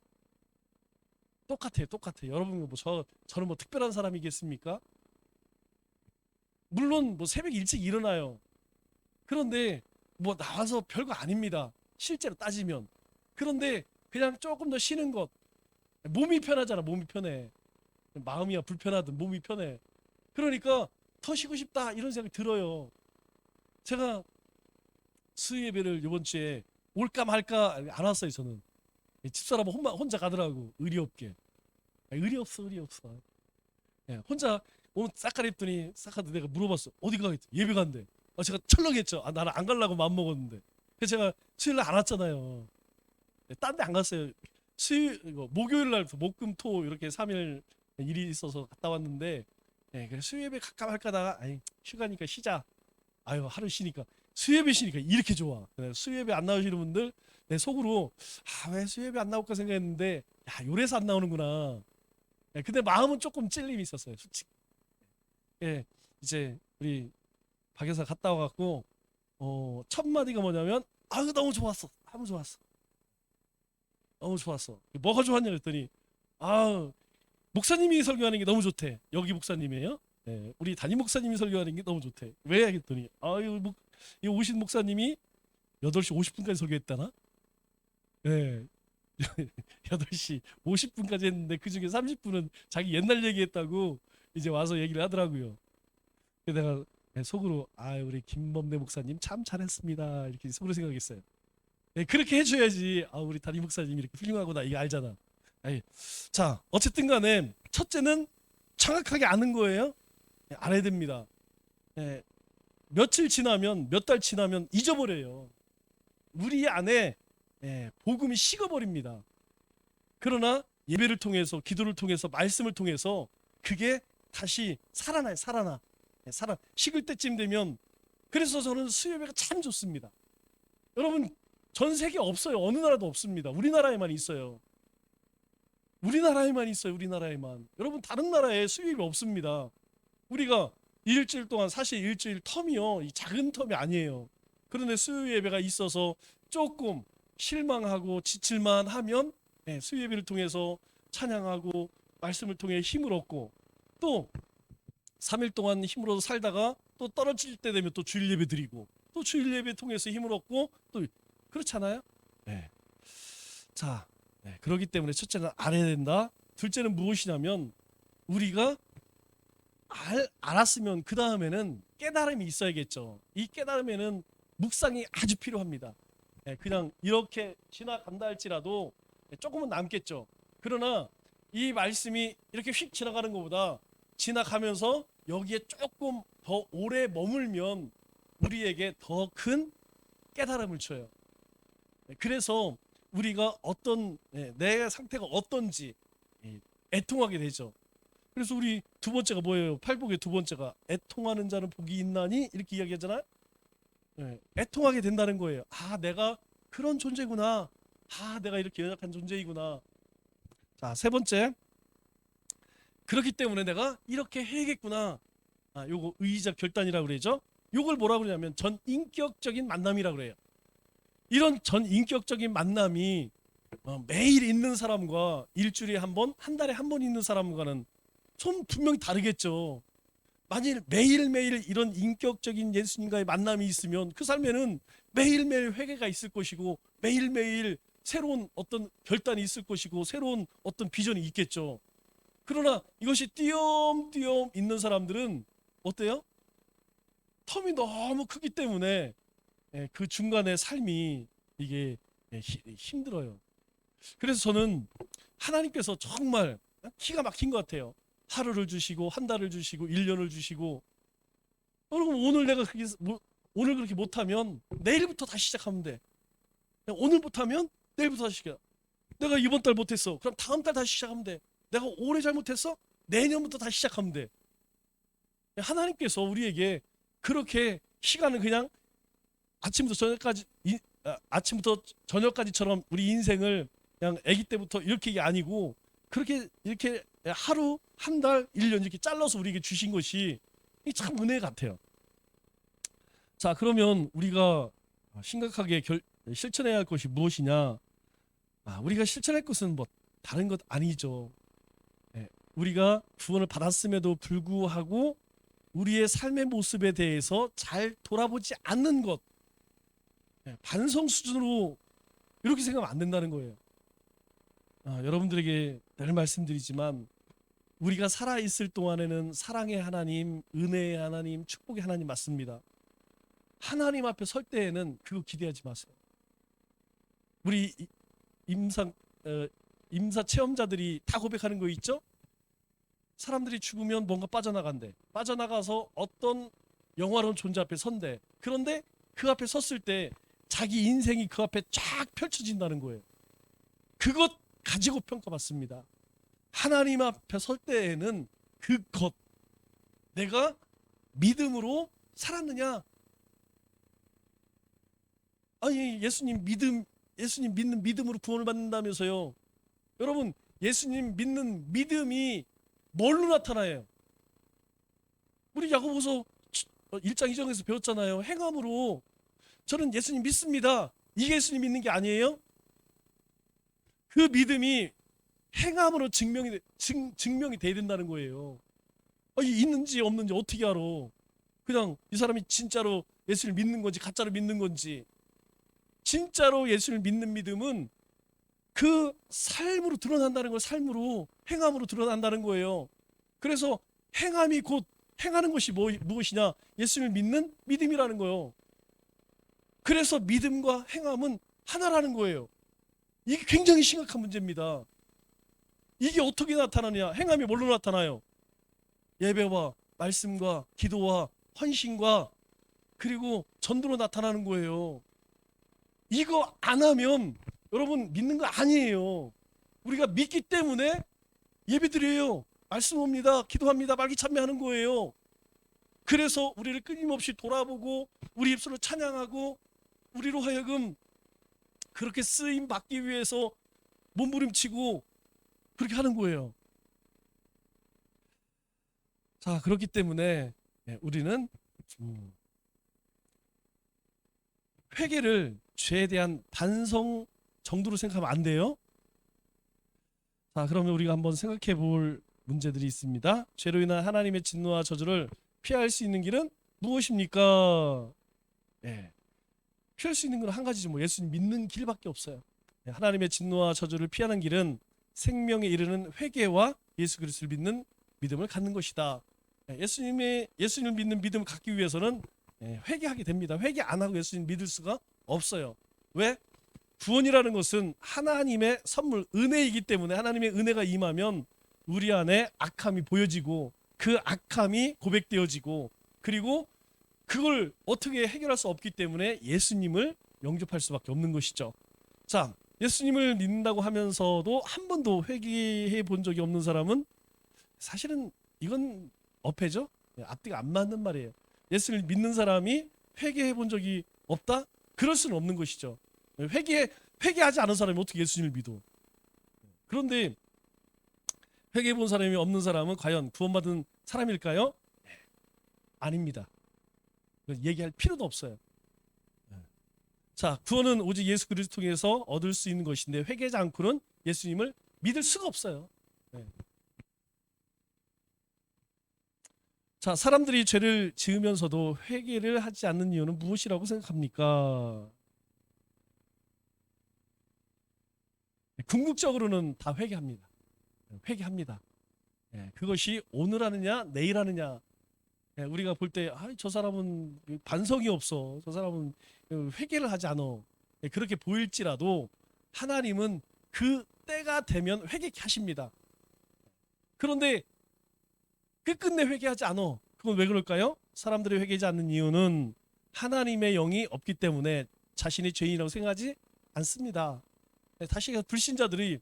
똑같아요. 여러분 저는 뭐 특별한 사람이겠습니까? 물론 뭐 새벽 일찍 일어나요. 그런데 뭐 나와서 별거 아닙니다. 실제로 따지면. 그런데 그냥 조금 더 쉬는 것. 몸이 편하잖아. 몸이 편해. 마음이야 불편하든 몸이 편해. 그러니까 더 쉬고 싶다 이런 생각이 들어요. 제가 수요 예배를 이번 주에 올까 말까 안 왔어요. 저는 집사람은 혼자 가더라고. 의리 없게. 의리 없어. 혼자 오늘 싹가리 했더니 싹가도 내가 물어봤어. 어디 가겠지? 예배 간대. 제가 철렁했죠. 나는 안 가려고 마음 먹었는데. 그래서 제가 수요일 날 안 왔잖아요. 딴 데 안 갔어요. 목요일 날 목금토 이렇게 3일 일이 있어서 갔다 왔는데 그래 수요 예배 갈까 말까 하다가 휴가니까 쉬자. 하루 쉬니까 수요 예배 쉬니까 이렇게 좋아. 수요 예배 안 나오시는 분들 내 속으로 왜 수요 예배 안 나올까 생각했는데 요래서 안 나오는구나. 근데 마음은 조금 찔림이 있었어요. 솔직히. 이제 우리 박 여사 갔다 와갖고 첫 마디가 뭐냐면 너무 좋았어. 너무 좋았어. 뭐가 좋았냐 그랬더니 목사님이 설교하는 게 너무 좋대. 여기 목사님이에요. 우리 담임 목사님이 설교하는 게 너무 좋대. 왜 하겠더니 이 오신 목사님이 8시 50분까지 설교했다나? 8시 50분까지 했는데 그중에 30분은 자기 옛날 얘기했다고 이제 와서 얘기를 하더라고요. 내가 속으로 우리 김범래 목사님 참 잘했습니다 이렇게 속으로 생각했어요. 그렇게 해줘야지 우리 담임 목사님이 이렇게 훌륭하구나 이게 알잖아. 자 어쨌든 간에 첫째는 정확하게 아는 거예요. 알아야 됩니다. 며칠 지나면 몇 달 지나면 잊어버려요. 우리 안에 복음이 식어버립니다. 그러나 예배를 통해서, 기도를 통해서, 말씀을 통해서 그게 다시 살아나요. 살아나. 식을 때쯤 되면. 그래서 저는 수요예배가 참 좋습니다. 여러분, 전 세계 없어요. 어느 나라도 없습니다. 우리나라에만 있어요. 우리나라에만 있어요. 우리나라에만. 여러분, 다른 나라에 수요예배 없습니다. 우리가 일주일 동안, 사실 일주일 텀이요, 이 작은 텀이 아니에요. 그런데 수요예배가 있어서 조금 실망하고 지칠만 하면 수요예배를 통해서 찬양하고 말씀을 통해 힘을 얻고, 또 3일 동안 힘을 얻어 살다가 또 떨어질 때 되면 또 주일 예배 드리고, 또 주일 예배 통해서 힘을 얻고, 또 그렇잖아요. 자, 그렇기 때문에 첫째는 알아야 된다. 둘째는 무엇이냐면, 우리가 알았으면 그 다음에는 깨달음이 있어야겠죠. 이 깨달음에는 묵상이 아주 필요합니다. 그냥 이렇게 지나간다 할지라도 조금은 남겠죠. 그러나 이 말씀이 이렇게 휙 지나가는 것보다 지나가면서 여기에 조금 더 오래 머물면 우리에게 더 큰 깨달음을 줘요. 그래서 우리가 내 상태가 어떤지 애통하게 되죠. 그래서 우리 두 번째가 뭐예요? 팔복의 두 번째가 애통하는 자는 복이 있나니, 이렇게 이야기하잖아요. 애통하게 된다는 거예요. 아, 내가 그런 존재구나. 아, 내가 이렇게 연약한 존재이구나. 자, 세 번째, 그렇기 때문에 내가 이렇게 해야겠구나. 요거 의의적 결단이라고 그러죠. 요걸 뭐라고 그러냐면 전인격적인 만남이라고 그래요. 이런 전인격적인 만남이 매일 있는 사람과 일주일에 한 번, 한 달에 한 번 있는 사람과는 좀 분명히 다르겠죠. 만일 매일매일 이런 인격적인 예수님과의 만남이 있으면 그 삶에는 매일매일 회개가 있을 것이고, 매일매일 새로운 어떤 결단이 있을 것이고, 새로운 어떤 비전이 있겠죠. 그러나 이것이 띄엄띄엄 있는 사람들은 어때요? 텀이 너무 크기 때문에 그 중간의 삶이 이게 힘들어요. 그래서 저는 하나님께서 정말 기가 막힌 것 같아요. 하루를 주시고, 한 달을 주시고, 1년을 주시고. 여러분, 오늘 그렇게 못하면 내일부터 다시 시작하면 돼. 오늘부터 하면 내일부터 다시 시작. 내가 이번 달 못했어. 그럼 다음 달 다시 시작하면 돼. 내가 올해 잘못했어? 내년부터 다시 시작하면 돼. 하나님께서 우리에게 그렇게 시간을 그냥 아침부터 저녁까지처럼 우리 인생을 그냥 아기 때부터 이렇게 아니고, 그렇게 이렇게 하루, 한 달, 1년 이렇게 잘라서 우리에게 주신 것이 참 은혜 같아요. 자, 그러면 우리가 심각하게 실천해야 할 것이 무엇이냐? 우리가 실천할 것은 뭐 다른 것 아니죠. 우리가 구원을 받았음에도 불구하고 우리의 삶의 모습에 대해서 잘 돌아보지 않는 것, 반성 수준으로 이렇게 생각하면 안 된다는 거예요. 여러분들에게 늘 말씀드리지만, 우리가 살아있을 동안에는 사랑의 하나님, 은혜의 하나님, 축복의 하나님 맞습니다. 하나님 앞에 설 때에는 그거 기대하지 마세요. 우리 임사 체험자들이 다 고백하는 거 있죠? 사람들이 죽으면 뭔가 빠져나간대. 빠져나가서 어떤 영화로운 존재 앞에 선대. 그런데 그 앞에 섰을 때 자기 인생이 그 앞에 쫙 펼쳐진다는 거예요. 그것 가지고 평가받습니다. 하나님 앞에 설 때에는 그것, 내가 믿음으로 살았느냐? 아니, 예수님 믿는 믿음으로 구원을 받는다면서요. 여러분, 예수님 믿는 믿음이 뭘로 나타나요? 우리 야고보서 1장 2장에서 배웠잖아요. 행함으로 저는 예수님 믿습니다. 이게 예수님 믿는 게 아니에요? 그 믿음이 행함으로 증명이 돼야 된다는 거예요. 있는지 없는지 어떻게 알아? 그냥 이 사람이 진짜로 예수를 믿는 건지 가짜로 믿는 건지. 진짜로 예수를 믿는 믿음은 그 삶으로 드러난다는 걸, 삶으로, 행함으로 드러난다는 거예요. 그래서 행함이 곧 행하는 것이 무엇이냐? 예수를 믿는 믿음이라는 거예요. 그래서 믿음과 행함은 하나라는 거예요. 이게 굉장히 심각한 문제입니다. 이게 어떻게 나타나냐? 행함이 뭘로 나타나요? 예배와 말씀과 기도와 헌신과 그리고 전도로 나타나는 거예요. 이거 안 하면 여러분 믿는 거 아니에요. 우리가 믿기 때문에 예배드려요. 말씀합니다. 기도합니다. 말기 참여하는 거예요. 그래서 우리를 끊임없이 돌아보고 우리 입술로 찬양하고 우리로 하여금 그렇게 쓰임 받기 위해서 몸부림치고 그렇게 하는 거예요. 자, 그렇기 때문에 우리는 회개를 죄에 대한 반성 정도로 생각하면 안 돼요. 자, 그러면 우리가 한번 생각해 볼 문제들이 있습니다. 죄로 인한 하나님의 진노와 저주를 피할 수 있는 길은 무엇입니까? 예, 피할 수 있는 건 한 가지죠. 뭐 예수님 믿는 길밖에 없어요. 하나님의 진노와 저주를 피하는 길은 생명에 이르는 회개와 예수 그리스도를 믿는 믿음을 갖는 것이다. 예수님을 믿는 믿음을 갖기 위해서는 회개하게 됩니다. 회개 안 하고 예수님 믿을 수가 없어요. 왜? 구원이라는 것은 하나님의 선물, 은혜이기 때문에 하나님의 은혜가 임하면 우리 안에 악함이 보여지고 그 악함이 고백되어지고 그리고 그걸 어떻게 해결할 수 없기 때문에 예수님을 영접할 수밖에 없는 것이죠. 자, 예수님을 믿는다고 하면서도 한 번도 회개해 본 적이 없는 사람은 사실은 이건 어폐죠? 앞뒤가 안 맞는 말이에요. 예수를 믿는 사람이 회개해 본 적이 없다? 그럴 수는 없는 것이죠. 회개하지 않은 사람이 어떻게 예수님을 믿어? 그런데 회개해 본 사람이 없는 사람은 과연 구원받은 사람일까요? 아닙니다. 얘기할 필요도 없어요. 자, 구원은 오직 예수 그리스도 통해서 얻을 수 있는 것인데 회개하지 않고는 예수님을 믿을 수가 없어요. 자, 사람들이 죄를 지으면서도 회개를 하지 않는 이유는 무엇이라고 생각합니까? 궁극적으로는 다 회개합니다. 회개합니다. 그것이 오늘 하느냐 내일 하느냐. 우리가 볼 때 저 사람은 반성이 없어. 저 사람은 회개를 하지 않아. 그렇게 보일지라도 하나님은 그 때가 되면 회개케 하십니다. 그런데 끝끝내 회개하지 않아. 그건 왜 그럴까요? 사람들이 회개하지 않는 이유는 하나님의 영이 없기 때문에 자신이 죄인이라고 생각하지 않습니다. 다시 불신자들이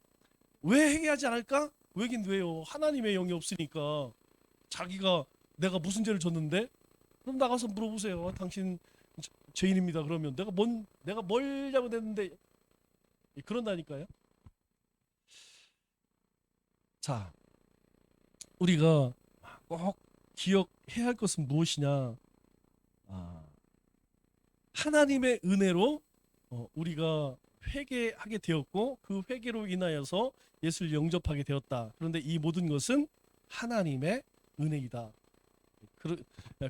왜 회개하지 않을까? 왜긴 왜요? 하나님의 영이 없으니까. 자기가 내가 무슨 죄를 졌는데? 그럼 나가서 물어보세요. 당신 죄인입니다. 그러면 내가 뭘 잘못했는데 그런다니까요. 자, 우리가 꼭 기억해야 할 것은 무엇이냐? 하나님의 은혜로 우리가 회개하게 되었고 그 회개로 인하여서 예수를 영접하게 되었다. 그런데 이 모든 것은 하나님의 은혜이다.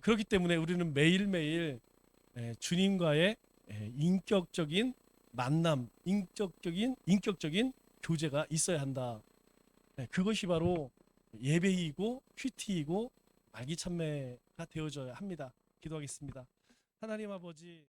그렇기 때문에 우리는 매일매일 주님과의 인격적인 만남, 인격적인 교제가 있어야 한다. 그것이 바로 예배이고 큐티이고 말기참매가 되어져야 합니다. 기도하겠습니다. 하나님 아버지,